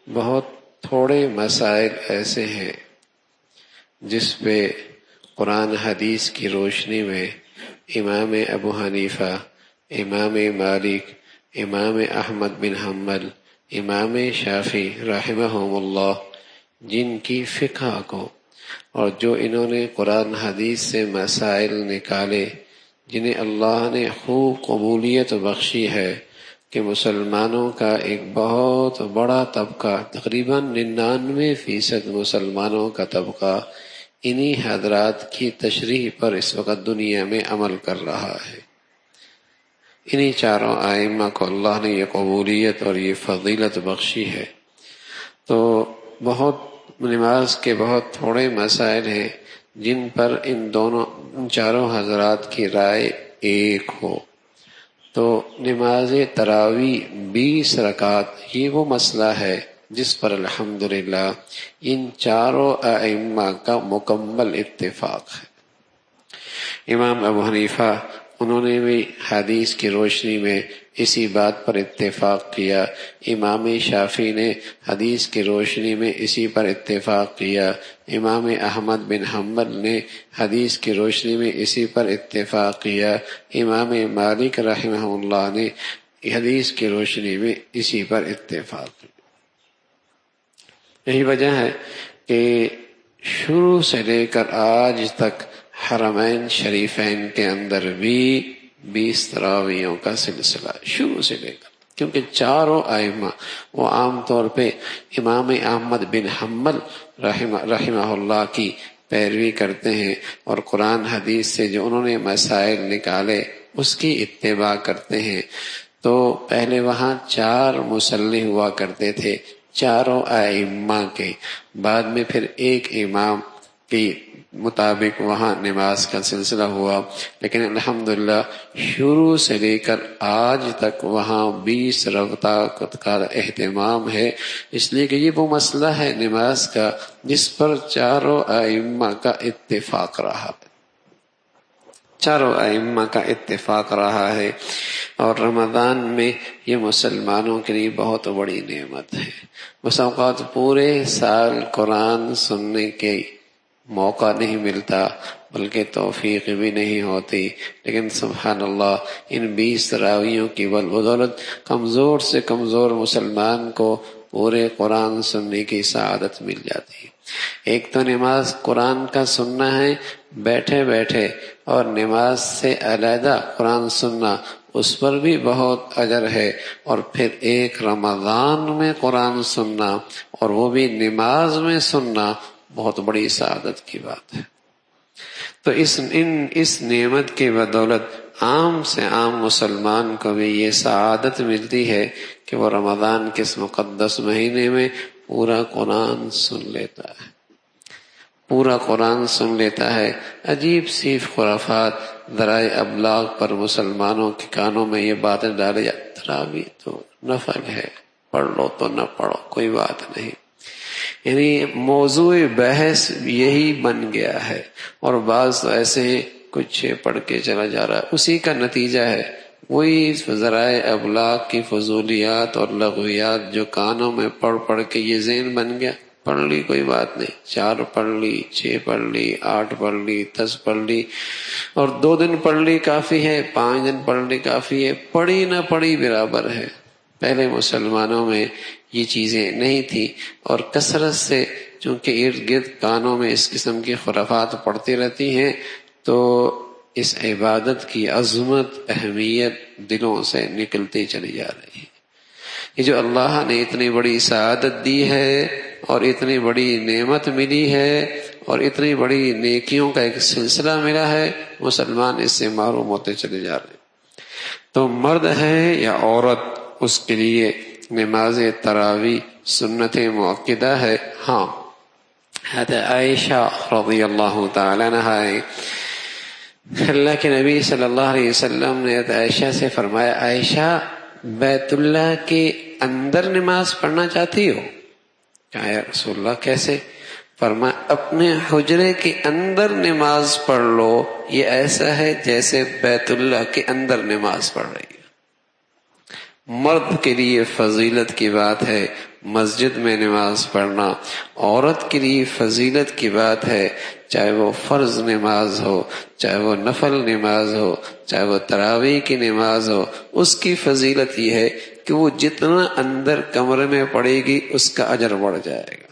بہت تھوڑے مسائل ایسے ہیں جس پہ قرآن حدیث کی روشنی میں امام ابو حنیفہ، امام مالک، امام احمد بن حنبل، امام شافعی رحمہم اللہ، جن کی فقہ کو اور جو انہوں نے قرآن حدیث سے مسائل نکالے، جنہیں اللہ نے خوب قبولیت بخشی ہے کہ مسلمانوں کا ایک بہت بڑا طبقہ، تقریباً 99% مسلمانوں کا طبقہ انہی حضرات کی تشریح پر اس وقت دنیا میں عمل کر رہا ہے۔ انہی چاروں ائمہ کو اللہ نے یہ قبولیت اور یہ فضیلت بخشی ہے۔ تو نماز کے بہت تھوڑے مسائل ہیں جن پر ان چاروں حضرات کی رائے ایک ہو۔ تو نماز تراویح 20 رکعت یہ وہ مسئلہ ہے جس پر الحمدللہ ان چاروں ائمہ کا مکمل اتفاق ہے۔ امام ابو حنیفہ انہوں نے بھی حدیث کی روشنی میں اسی بات پر اتفاق کیا، امام شافعی نے حدیث کی روشنی میں اسی پر اتفاق کیا، امام احمد بن حنبل نے حدیث کی روشنی میں اسی پر اتفاق کیا، امام مالک رحمہ اللہ نے حدیث کی روشنی میں اسی پر اتفاق کیا۔ یہی وجہ ہے کہ شروع سے لے کر آج تک حرمین شریفین کے اندر بھی 20 تراویحوں کا سلسلہ شروع سے لے کر، کیونکہ چاروں ائمہ وہ عام طور پہ امام احمد بن حنبل رحمہ اللہ کی پیروی کرتے ہیں اور قرآن حدیث سے جو انہوں نے مسائل نکالے اس کی اتباع کرتے ہیں۔ تو پہلے وہاں 4 مصلی ہوا کرتے تھے چاروں ائمہ کے، بعد میں پھر ایک امام کی مطابق وہاں نماز کا سلسلہ ہوا، لیکن الحمدللہ شروع سے لے کر آج تک وہاں 20 رکعت کا اہتمام ہے، اس لیے کہ یہ وہ مسئلہ ہے نماز کا جس پر چاروں ائمہ کا اتفاق رہا ہے، چاروں ائمہ کا اتفاق رہا ہے۔ اور رمضان میں یہ مسلمانوں کے لیے بہت بڑی نعمت ہے۔ بس اوقات پورے سال قرآن سننے کے موقع نہیں ملتا، بلکہ توفیق بھی نہیں ہوتی، لیکن سبحان اللہ ان 20 تراویحوں کی بدولت کمزور سے کمزور مسلمان کو پورے قرآن سننے کی سعادت مل جاتی ہے۔ ایک تو نماز قرآن کا سننا ہے بیٹھے بیٹھے، اور نماز سے علیحدہ قرآن سننا اس پر بھی بہت اجر ہے، اور پھر ایک رمضان میں قرآن سننا اور وہ بھی نماز میں سننا بہت بڑی سعادت کی بات ہے۔ تو اس نعمت کی بدولت عام سے عام مسلمان کو بھی یہ سعادت ملتی ہے کہ وہ رمضان کے اس مقدس مہینے میں پورا قرآن سن لیتا ہے، پورا قرآن سن لیتا ہے۔ عجیب سی خرافات ذرائع ابلاغ پر مسلمانوں کے کانوں میں یہ باتیں ڈالے جاتی، تراویح تو نفل ہے، پڑھ لو تو نہ پڑھو کوئی بات نہیں، یعنی موضوع بحث یہی بن گیا ہے۔ اور بعض تو ایسے ہیں کچھ پڑھ کے چلا جا رہا ہے، اسی کا نتیجہ ہے وہی ذرائع ابلاغ کی فضولیات اور لغویات جو کانوں میں پڑھ پڑھ کے یہ ذہن بن گیا، پڑھ لی کوئی بات نہیں، 4 پڑھ لی، 6 پڑھ لی، 8 پڑھ لی، 10 پڑھ لی، اور 2 دن پڑھ لی کافی ہے، 5 دن پڑھ لی کافی ہے، پڑھی نہ پڑھی برابر ہے۔ پہلے مسلمانوں میں یہ چیزیں نہیں تھی، اور کثرت سے چونکہ ارد گرد کانوں میں اس قسم کی خرافات پڑتی رہتی ہیں، تو اس عبادت کی عظمت اہمیت دلوں سے نکلتی چلی جا رہی ہے۔ یہ جو اللہ نے اتنی بڑی سعادت دی ہے اور اتنی بڑی نعمت ملی ہے اور اتنی بڑی نیکیوں کا ایک سلسلہ ملا ہے، مسلمان اس سے محروم ہوتے چلے جا رہے ہیں۔ تو مرد ہے یا عورت، اس کے لیے نماز تراویح سنت مؤکدہ ہے۔ ہاں، حضرت عائشہ رضی اللہ تعالی عنہا ہے، اللہ کے نبی صلی اللہ علیہ وسلم نے حضرت عائشہ سے فرمایا، عائشہ بیت اللہ کے اندر نماز پڑھنا چاہتی ہو؟ کہا یا رسول اللہ کیسے؟ فرمایا اپنے حجرے کے اندر نماز پڑھ لو، یہ ایسا ہے جیسے بیت اللہ کے اندر نماز پڑھ رہی ہے۔ مرد کے لیے فضیلت کی بات ہے مسجد میں نماز پڑھنا، عورت کے لیے فضیلت کی بات ہے چاہے وہ فرض نماز ہو، چاہے وہ نفل نماز ہو، چاہے وہ تراویح کی نماز ہو، اس کی فضیلت یہ ہے کہ وہ جتنا اندر کمرے میں پڑے گی اس کا اجر بڑھ جائے گا۔